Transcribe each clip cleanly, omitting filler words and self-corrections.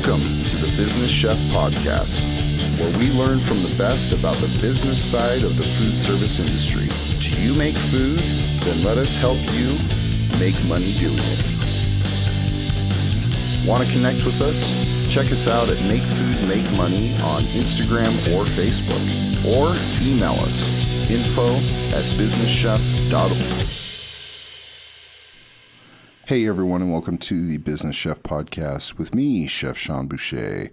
Welcome to the Business Chef Podcast, where we learn from the best about the business side of the food service industry. Do you make food? Then let us help you make money doing it. Want to connect with us? Check us out at Make Food Make Money on Instagram or Facebook, or email us info@businesschef.org. Hey everyone, and welcome to the Business Chef Podcast with me, Chef Sean Boucher.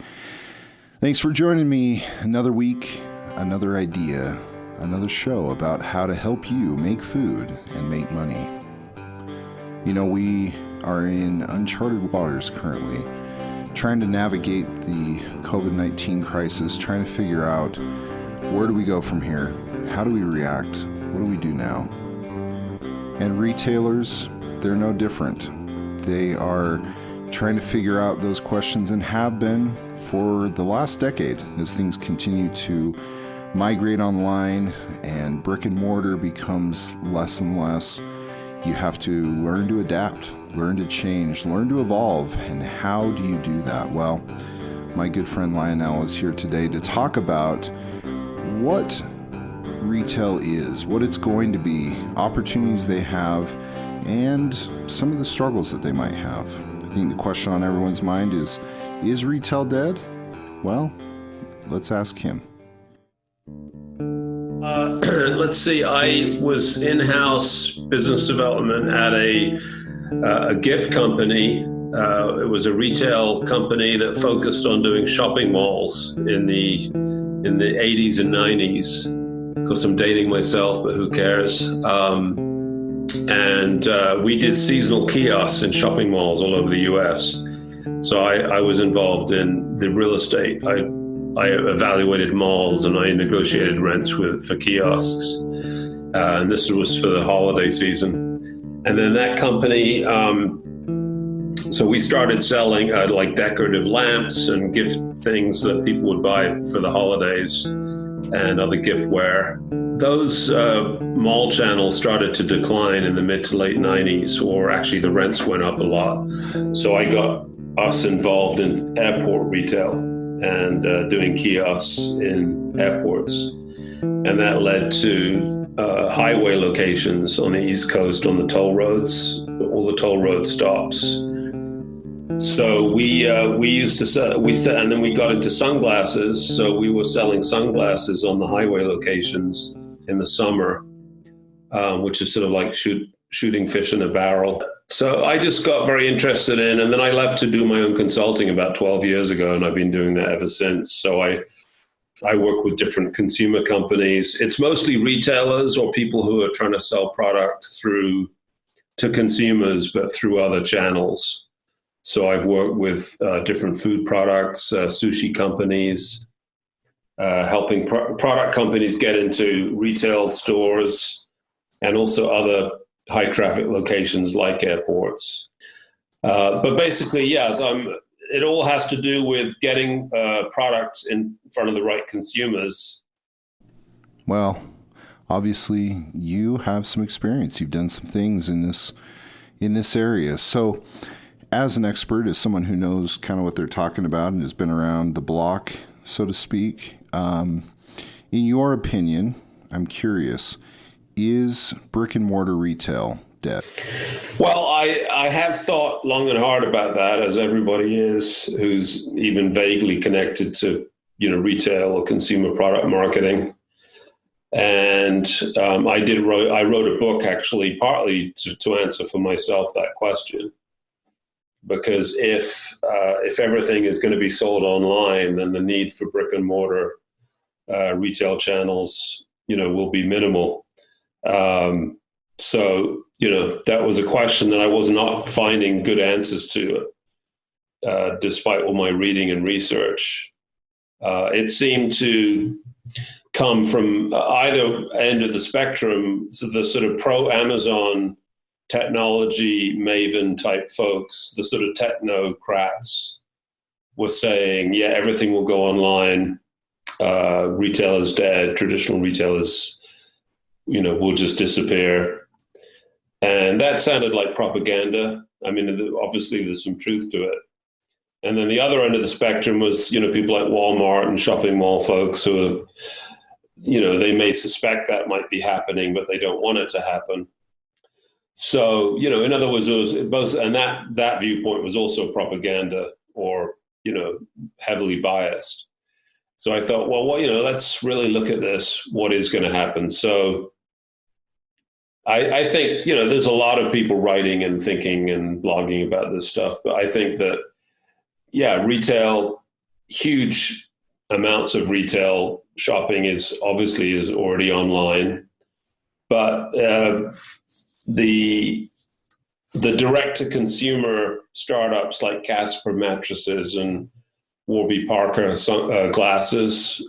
Thanks for joining me. Another week, another idea, another show about how to help you make food and make money. You know, we are in uncharted waters currently, trying to navigate the COVID-19 crisis, trying to figure out where do we go from here? How do we react? What do we do now? And retailers, they're no different. They are trying to figure out those questions and have been for the last decade as things continue to migrate online and brick and mortar becomes less and less. You have to learn to adapt, learn to change, learn to evolve. And how do you do that? Well, my good friend Lionel is here today to talk about what retail is, what it's going to be, opportunities they have, and some of the struggles that they might have. I think the question on everyone's mind is retail dead? Well, let's ask him. Let's see, I was in-house business development at a gift company. It was a retail company that focused on doing shopping malls in the 80s and 90s. Of course, I'm dating myself, but who cares? And we did seasonal kiosks in shopping malls all over the U.S. So I was involved in the real estate. I evaluated malls and I negotiated rents for kiosks. And this was for the holiday season. And then that company, so we started selling like decorative lamps and gift things that people would buy for the holidays and other giftware. Those mall channels started to decline in the mid to late 90s, or actually the rents went up a lot. So I got us involved in airport retail and doing kiosks in airports. And that led to highway locations on the East Coast on the toll roads, all the toll road stops. So we used to sell, and then we got into sunglasses. So we were selling sunglasses on the highway locations in the summer, which is sort of like shooting fish in a barrel. So I just got very interested in, and then I left to do my own consulting about 12 years ago, and I've been doing that ever since. So I work with different consumer companies. It's mostly retailers or people who are trying to sell product to consumers, but through other channels. So I've worked with different food products, sushi companies, helping product companies get into retail stores and also other high traffic locations like airports. But basically, it all has to do with getting products in front of the right consumers. Well, obviously you have some experience. You've done some things in this area. So as an expert, as someone who knows kind of what they're talking about and has been around the block, so to speak, in your opinion, I'm curious, is brick and mortar retail dead? Well, I have thought long and hard about that, as everybody is who's even vaguely connected to, retail or consumer product marketing. And I wrote a book actually partly to answer for myself that question. Because if everything is going to be sold online, then the need for brick and mortar retail channels, will be minimal. So, that was a question that I was not finding good answers to, despite all my reading and research. It seemed to come from either end of the spectrum, so the sort of pro-Amazon technology maven type folks, the sort of technocrats, were saying, yeah, everything will go online. Retail is dead. Traditional retailers, will just disappear. And that sounded like propaganda. I mean, obviously there's some truth to it. And then the other end of the spectrum was, people like Walmart and shopping mall folks who, they may suspect that might be happening, but they don't want it to happen. So, in other words, it was both, and that viewpoint was also propaganda or, heavily biased. So I thought, well, let's really look at this. What is going to happen? So I think, there's a lot of people writing and thinking and blogging about this stuff, but I think that, retail, huge amounts of retail shopping is already online, but the direct-to-consumer startups like Casper mattresses and Warby Parker glasses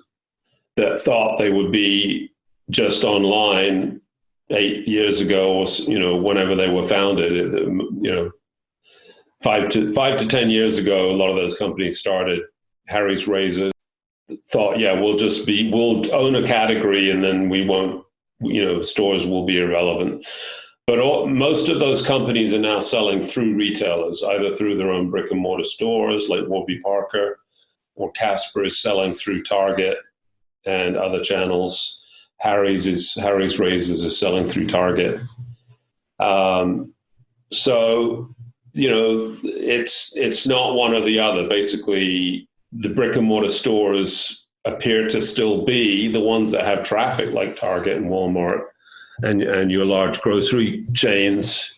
that thought they would be just online 8 years ago, or whenever they were founded, 5 to 10 years ago, a lot of those companies started. Harry's Razors thought, we'll own a category and then we won't, stores will be irrelevant. But most of those companies are now selling through retailers, either through their own brick and mortar stores like Warby Parker, or Casper is selling through Target and other channels. Harry's Razors is selling through Target. So, it's not one or the other. Basically, the brick and mortar stores appear to still be the ones that have traffic, like Target and Walmart and your large grocery chains.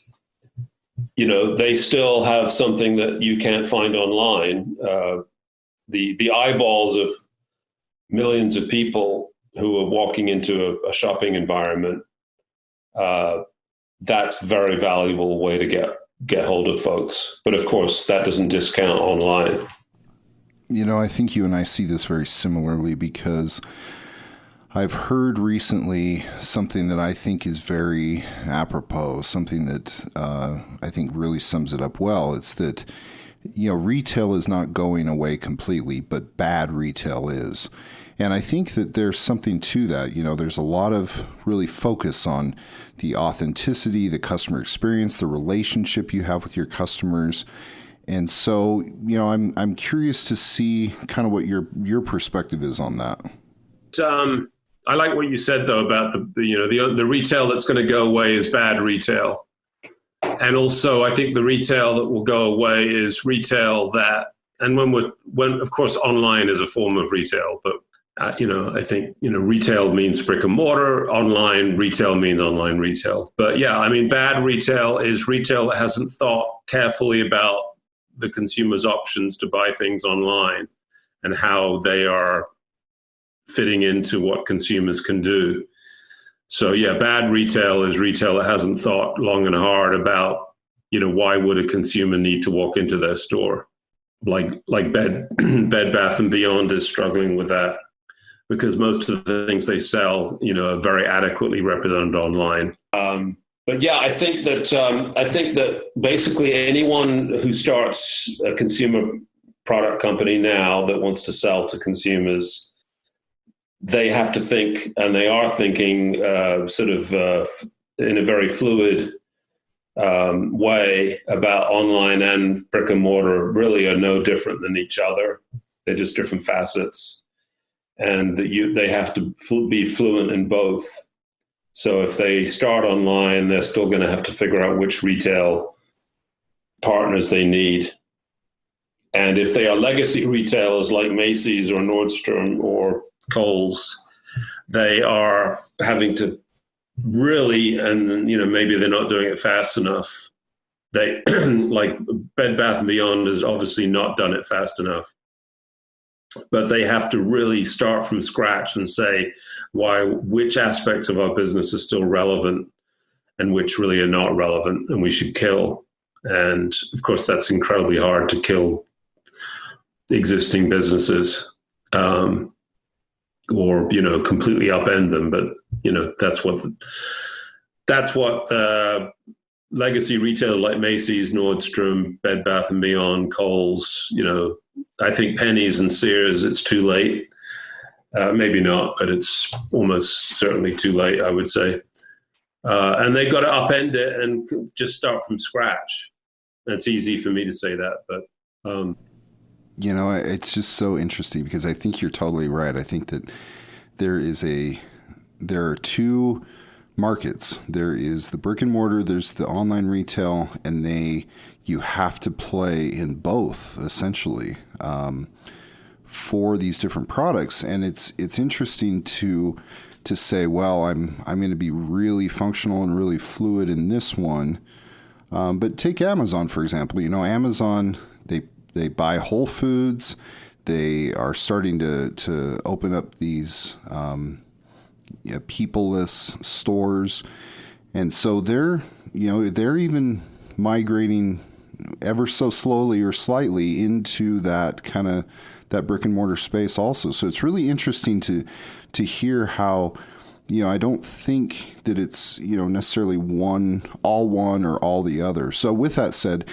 They still have something that you can't find online. The eyeballs of millions of people who are walking into a shopping environment, that's a very valuable way to get hold of folks. But of course, that doesn't discount online. I think you and I see this very similarly, because I've heard recently something that I think is very apropos, something that I think really sums it up well. It's that, retail is not going away completely, but bad retail is. And I think that there's something to that. There's a lot of really focus on the authenticity, the customer experience, the relationship you have with your customers. And so, I'm curious to see kind of what your perspective is on that. I like what you said though about the retail that's going to go away is bad retail. And also I think the retail that will go away is retail that, and when of course online is a form of retail, but I think, retail means brick and mortar, online retail means online retail. But bad retail is retail that hasn't thought carefully about the consumer's options to buy things online and how they are fitting into what consumers can do. So bad retail is retail that hasn't thought long and hard about, why would a consumer need to walk into their store? Like Bed Bath and Beyond is struggling with that, because most of the things they sell, are very adequately represented online. But I think that basically anyone who starts a consumer product company now that wants to sell to consumers, they have to think, and they are thinking in a very fluid way about online and brick and mortar really are no different than each other. They're just different facets. And they have to be fluent in both. So if they start online, they're still going to have to figure out which retail partners they need. And if they are legacy retailers like Macy's or Nordstrom or Kohl's, they are having to really, and maybe they're not doing it fast enough. They like Bed Bath & Beyond has obviously not done it fast enough. But they have to really start from scratch and say which aspects of our business are still relevant and which really are not relevant and we should kill. And of course, that's incredibly hard to kill existing businesses or, completely upend them. But, that's what legacy retailers like Macy's, Nordstrom, Bed Bath & Beyond, Kohl's, I think Penny's and Sears, it's too late. Maybe not, but it's almost certainly too late, I would say. And they've got to upend it and just start from scratch. It's easy for me to say that, but It's just so interesting because I think you're totally right. I think that there are two markets. There is the brick and mortar, there's the online retail, and you have to play in both essentially for these different products. And it's interesting to say, well, I'm going to be really functional and really fluid in this one. But take Amazon, for example. Amazon, they buy Whole Foods. They are starting to open up these people-less stores. And so they're even migrating ever so slowly or slightly into that kind of that brick and mortar space also. So it's really interesting to hear how, I don't think that it's, necessarily all one or all the other. So with that said,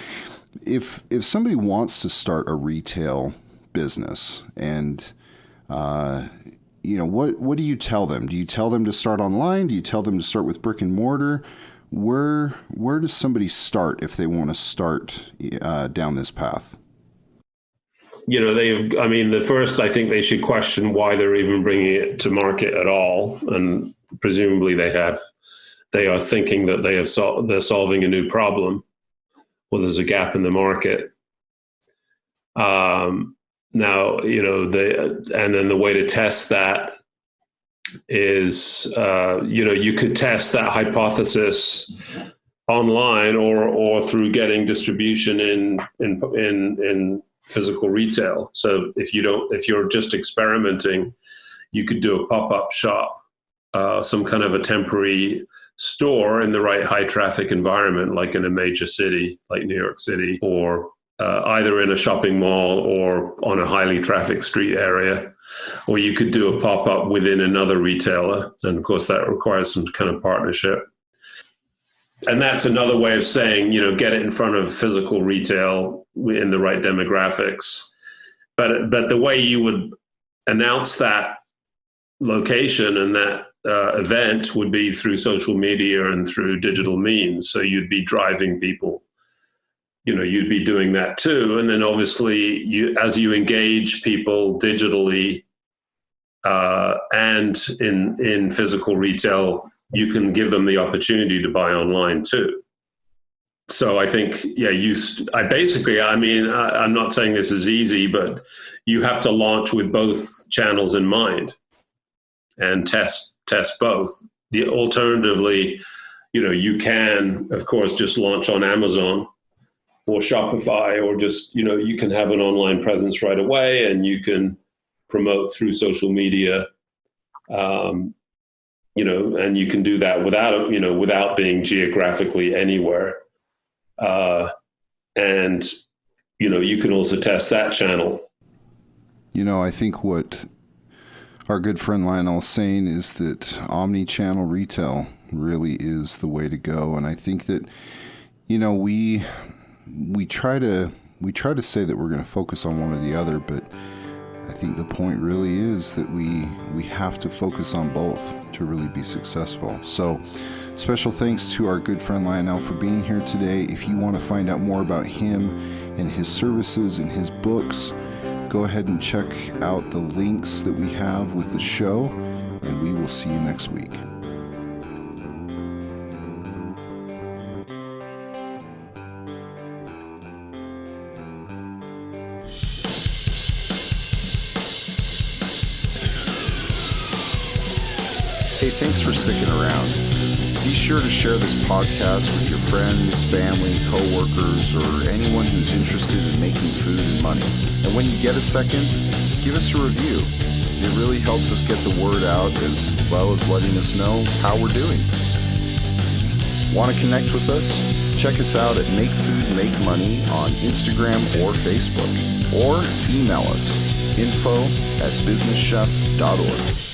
if somebody wants to start a retail business and, what do you tell them? Do you tell them to start online? Do you tell them to start with brick and mortar? Where does somebody start if they want to start down this path? The first, I think they should question why they're even bringing it to market at all. And presumably they are thinking that they're solving a new problem or there's a gap in the market. And then the way to test that is, you could test that hypothesis online or through getting distribution in physical retail. So if you're just experimenting, you could do a pop-up shop, some kind of a temporary store in the right high traffic environment, like in a major city like New York City, or either in a shopping mall or on a highly traffic street area, or you could do a pop-up within another retailer. And of course that requires some kind of partnership. And that's another way of saying, get it in front of physical retail in the right demographics. But the way you would announce that location and that event would be through social media and through digital means. So you'd be driving people, you'd be doing that too. And then obviously as you engage people digitally and in physical retail, you can give them the opportunity to buy online too. So I think, I'm not saying this is easy, but you have to launch with both channels in mind and test both. Alternatively, you can, of course, just launch on Amazon or Shopify, or just, you can have an online presence right away and you can promote through social media. And you can do that without being geographically anywhere. And you can also test that channel. I think what our good friend Lionel is saying is that omni-channel retail really is the way to go. And I think that, we try to say that we're going to focus on one or the other, but I think the point really is that we have to focus on both to really be successful. So special thanks to our good friend Lionel for being here today. If you want to find out more about him and his services and his books, go ahead and check out the links that we have with the show, and we will see you next week. Hey, thanks for sticking around. Be sure to share this podcast with your friends, family, coworkers, or anyone who's interested in making food and money. And when you get a second, give us a review. It really helps us get the word out, as well as letting us know how we're doing. Want to connect with us? Check us out at Make Food Make Money on Instagram or Facebook, or email us info@businesschef.org.